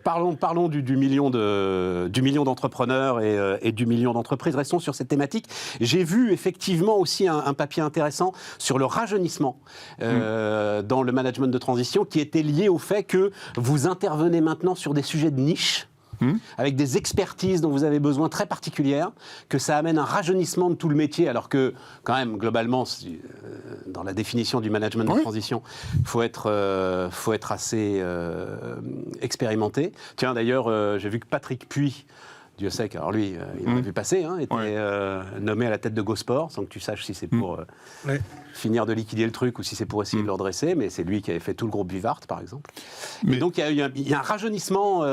Parlons du million d'entrepreneurs et du million d'entreprises. Restons sur cette thématique. J'ai vu effectivement aussi un papier intéressant sur le rajeunissement dans le management de transition qui était lié au fait que vous intervenez maintenant sur des sujets de niche. Avec des expertises dont vous avez besoin très particulières, que ça amène un rajeunissement de tout le métier, alors que, quand même, globalement, dans la définition du management de transition, il faut être assez expérimenté. Tiens, d'ailleurs, j'ai vu que Patrick Puy, Dieu sait qu'alors lui, il en a vu passer, était nommé à la tête de GoSport, sans que tu saches si c'est pour finir de liquider le truc ou si c'est pour essayer de le redresser, mais c'est lui qui avait fait tout le groupe Vivart, par exemple. Mais donc il y a un rajeunissement,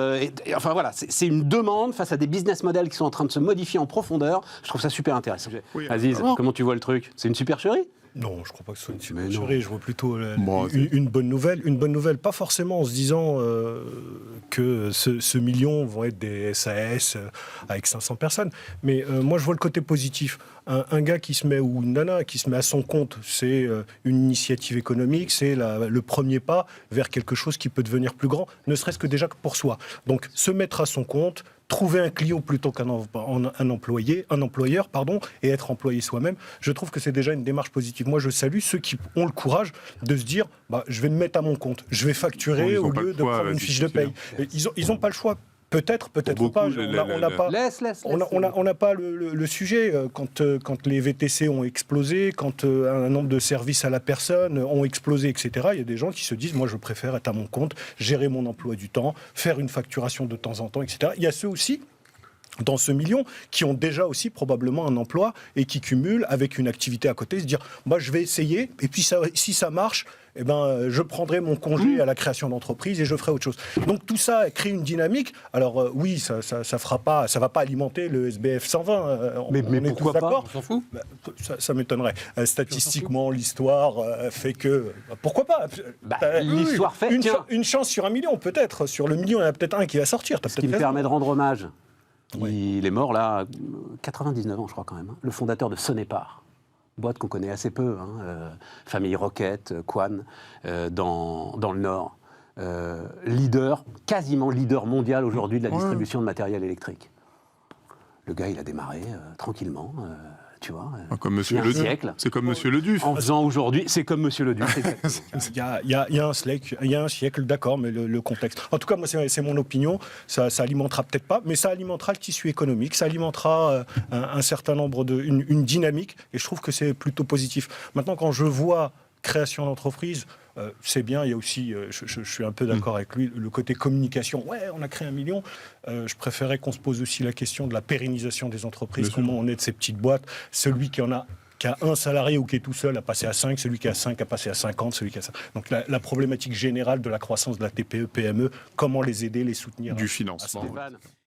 enfin voilà, c'est une demande face à des business models qui sont en train de se modifier en profondeur. Je trouve ça super intéressant. Aziz, comment tu vois le truc ? C'est une supercherie ? Non, je ne crois pas que ce soit une supercherie. Je vois plutôt une bonne nouvelle. Une bonne nouvelle, pas forcément en se disant que ce million vont être des SAS avec 500 personnes. Mais moi, je vois le côté positif. Un gars qui se met, ou une nana qui se met à son compte, c'est une initiative économique, c'est le premier pas vers quelque chose qui peut devenir plus grand, ne serait-ce que déjà pour soi. Donc, se mettre à son compte, trouver un client plutôt qu'un employeur, et être employé soi-même, je trouve que c'est déjà une démarche positive. Moi, je salue ceux qui ont le courage de se dire je vais me mettre à mon compte, je vais facturer au lieu de prendre une fiche de paye. Ils n'ont pas le choix. Peut-être pas. On n'a pas le sujet. Quand les VTC ont explosé, quand un nombre de services à la personne ont explosé, etc., il y a des gens qui se disent moi, je préfère être à mon compte, gérer mon emploi du temps, faire une facturation de temps en temps, etc. Il y a ceux aussi, dans ce million, qui ont déjà aussi probablement un emploi et qui cumulent avec une activité à côté, se dire je vais essayer, et puis si ça marche, je prendrai mon congé à la création d'entreprise et je ferai autre chose. Donc tout ça crée une dynamique. Alors oui, ça va pas alimenter le SBF 120. Mais pourquoi pas ? On s'en fout. Ça m'étonnerait. Statistiquement, l'histoire fait que pourquoi pas ? L'histoire fait une chance sur un million, peut-être. Sur le million, il y en a peut-être un qui va sortir. Ce qui me permet de rendre hommage. Il est mort là, 99 ans je crois quand même. Le fondateur de Sonépar. Boîte qu'on connaît assez peu, famille Roquette, Quan, dans le Nord. Quasiment leader mondial aujourd'hui de la distribution de matériel électrique. Le gars, il a démarré tranquillement, tu vois. Comme Monsieur Le Duf. C'est comme Monsieur Le Duf. En faisant aujourd'hui, c'est comme Monsieur Le Duf. Il y a un siècle, d'accord, mais le contexte. En tout cas, moi, c'est mon opinion. Ça alimentera peut-être pas, mais ça alimentera le tissu économique, ça alimentera un certain nombre une dynamique, et je trouve que c'est plutôt positif. Maintenant, quand je vois création d'entreprise, c'est bien, il y a aussi, je suis un peu d'accord avec lui, le côté communication. Ouais, on a créé 1 million. Je préférais qu'on se pose aussi la question de la pérennisation des entreprises, comment on est de ces petites boîtes. Celui qui a un salarié ou qui est tout seul a passé à 5, celui qui a 5 a passé à 50, celui qui a 5. Donc la problématique générale de la croissance de la TPE, PME, comment les aider, les soutenir. Du financement.